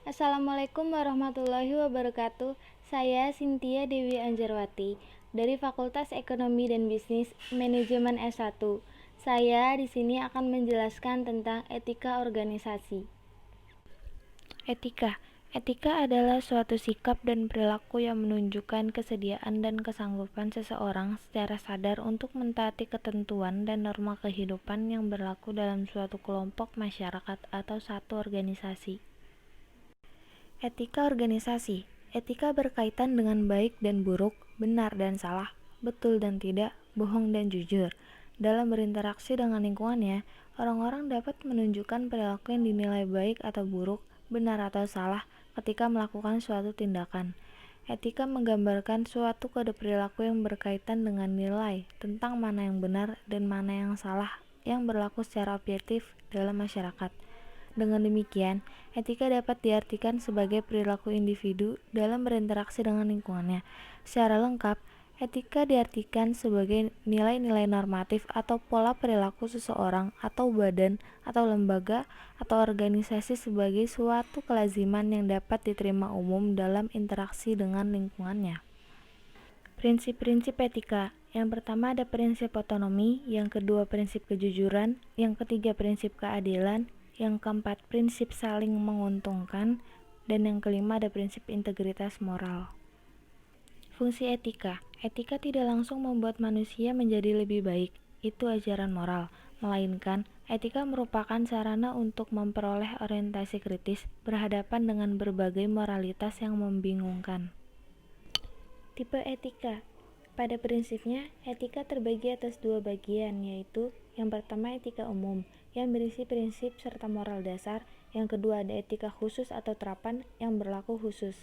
Assalamualaikum warahmatullahi wabarakatuh. Saya Cynthia Dewi Anjarwati dari Fakultas Ekonomi dan Bisnis Manajemen S1. Saya di sini akan menjelaskan tentang etika organisasi. Etika adalah suatu sikap dan perilaku yang menunjukkan kesediaan dan kesanggupan seseorang secara sadar untuk mentaati ketentuan dan norma kehidupan yang berlaku dalam suatu kelompok masyarakat atau satu organisasi. Etika organisasi. Etika berkaitan dengan baik dan buruk, benar dan salah, betul dan tidak, bohong dan jujur. Dalam berinteraksi dengan lingkungannya, orang-orang dapat menunjukkan perilaku yang dinilai baik atau buruk, benar atau salah ketika melakukan suatu tindakan. Etika menggambarkan suatu kode perilaku yang berkaitan dengan nilai tentang mana yang benar dan mana yang salah yang berlaku secara objektif dalam masyarakat. Dengan demikian, etika dapat diartikan sebagai perilaku individu dalam berinteraksi dengan lingkungannya. Secara lengkap, etika diartikan sebagai nilai-nilai normatif atau pola perilaku seseorang atau badan atau lembaga atau organisasi sebagai suatu kelaziman yang dapat diterima umum dalam interaksi dengan lingkungannya. Prinsip-prinsip etika. Yang pertama ada prinsip otonomi, yang kedua prinsip kejujuran, yang ketiga prinsip keadilan, yang keempat prinsip saling menguntungkan, dan yang kelima ada prinsip integritas moral. Fungsi etika. Etika tidak langsung membuat manusia menjadi lebih baik, itu ajaran moral, melainkan etika merupakan sarana untuk memperoleh orientasi kritis berhadapan dengan berbagai moralitas yang membingungkan. Tipe etika. Pada prinsipnya, etika terbagi atas dua bagian, yaitu yang pertama etika umum, yang berisi prinsip serta moral dasar, yang kedua ada etika khusus atau terapan yang berlaku khusus.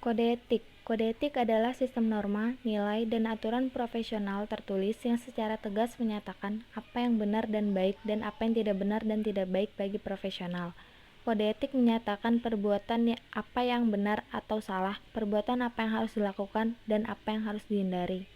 Kode etik. Kode etik adalah sistem norma, nilai, dan aturan profesional tertulis yang secara tegas menyatakan apa yang benar dan baik dan apa yang tidak benar dan tidak baik bagi profesional. Kode etik menyatakan perbuatan apa yang benar atau salah, perbuatan apa yang harus dilakukan, dan apa yang harus dihindari.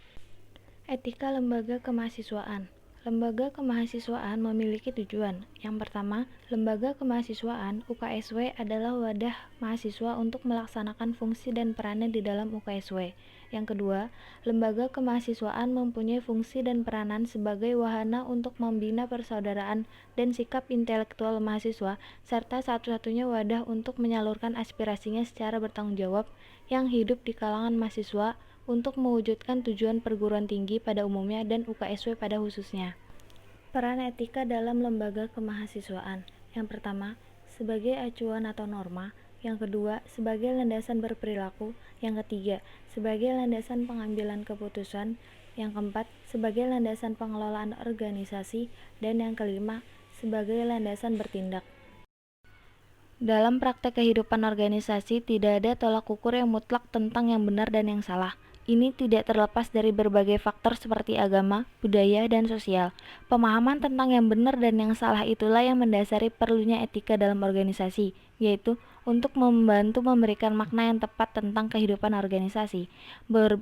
Etika lembaga kemahasiswaan. Lembaga kemahasiswaan memiliki tujuan. Yang pertama, lembaga kemahasiswaan UKSW adalah wadah mahasiswa untuk melaksanakan fungsi dan perannya di dalam UKSW. Yang kedua, lembaga kemahasiswaan mempunyai fungsi dan peranan sebagai wahana untuk membina persaudaraan dan sikap intelektual mahasiswa, serta satu-satunya wadah untuk menyalurkan aspirasinya secara bertanggung jawab yang hidup di kalangan mahasiswa untuk mewujudkan tujuan perguruan tinggi pada umumnya dan UKSW pada khususnya. Peran etika dalam lembaga kemahasiswaan. Yang pertama, sebagai acuan atau norma. Yang kedua, sebagai landasan berperilaku. Yang ketiga, sebagai landasan pengambilan keputusan. Yang keempat, sebagai landasan pengelolaan organisasi. Dan yang kelima, sebagai landasan bertindak. Dalam praktek kehidupan organisasi, tidak ada tolak ukur yang mutlak tentang yang benar dan yang salah. Ini tidak terlepas dari berbagai faktor seperti agama, budaya, dan sosial. Pemahaman tentang yang benar dan yang salah itulah yang mendasari perlunya etika dalam organisasi, yaitu untuk membantu memberikan makna yang tepat tentang kehidupan organisasi.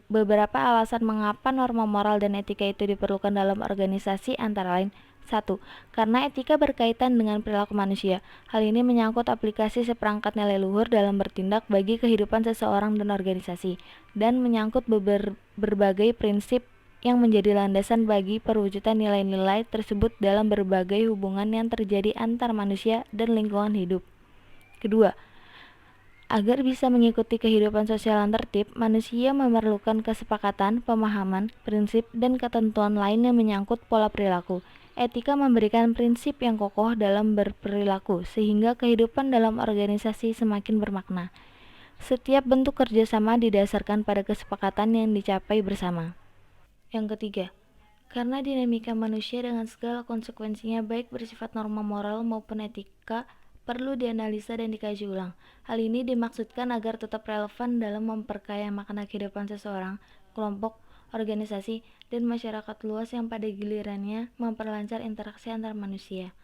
Beberapa alasan mengapa norma moral dan etika itu diperlukan dalam organisasi antara lain: 1. Karena etika berkaitan dengan perilaku manusia. Hal ini menyangkut aplikasi seperangkat nilai luhur dalam bertindak bagi kehidupan seseorang dan organisasi, dan menyangkut berbagai prinsip yang menjadi landasan bagi perwujudan nilai-nilai tersebut dalam berbagai hubungan yang terjadi antar manusia dan lingkungan hidup. Kedua, agar bisa mengikuti kehidupan sosial yang tertib, manusia memerlukan kesepakatan, pemahaman, prinsip, dan ketentuan lain yang menyangkut pola perilaku. Etika memberikan prinsip yang kokoh dalam berperilaku, sehingga kehidupan dalam organisasi semakin bermakna. Setiap bentuk kerjasama didasarkan pada kesepakatan yang dicapai bersama. Yang ketiga, karena dinamika manusia dengan segala konsekuensinya baik bersifat norma moral maupun etika, perlu dianalisa dan dikaji ulang. Hal ini dimaksudkan agar tetap relevan dalam memperkaya makna kehidupan seseorang, kelompok, organisasi, dan masyarakat luas yang pada gilirannya memperlancar interaksi antar manusia.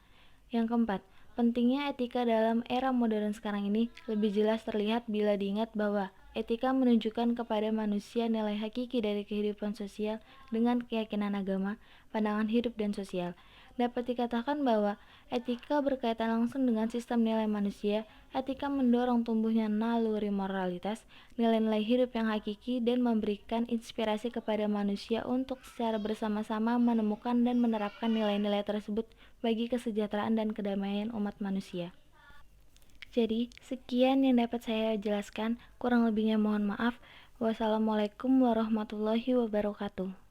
Yang keempat, pentingnya etika dalam era modern sekarang ini lebih jelas terlihat bila diingat bahwa etika menunjukkan kepada manusia nilai hakiki dari kehidupan sosial dengan keyakinan agama, pandangan hidup, dan sosial. Dapat dikatakan bahwa etika berkaitan langsung dengan sistem nilai manusia, Etika mendorong tumbuhnya naluri moralitas, nilai-nilai hidup yang hakiki, dan memberikan inspirasi kepada manusia untuk secara bersama-sama menemukan dan menerapkan nilai-nilai tersebut bagi kesejahteraan dan kedamaian umat manusia. Jadi, sekian yang dapat saya jelaskan. Kurang lebihnya mohon maaf. Wassalamualaikum warahmatullahi wabarakatuh.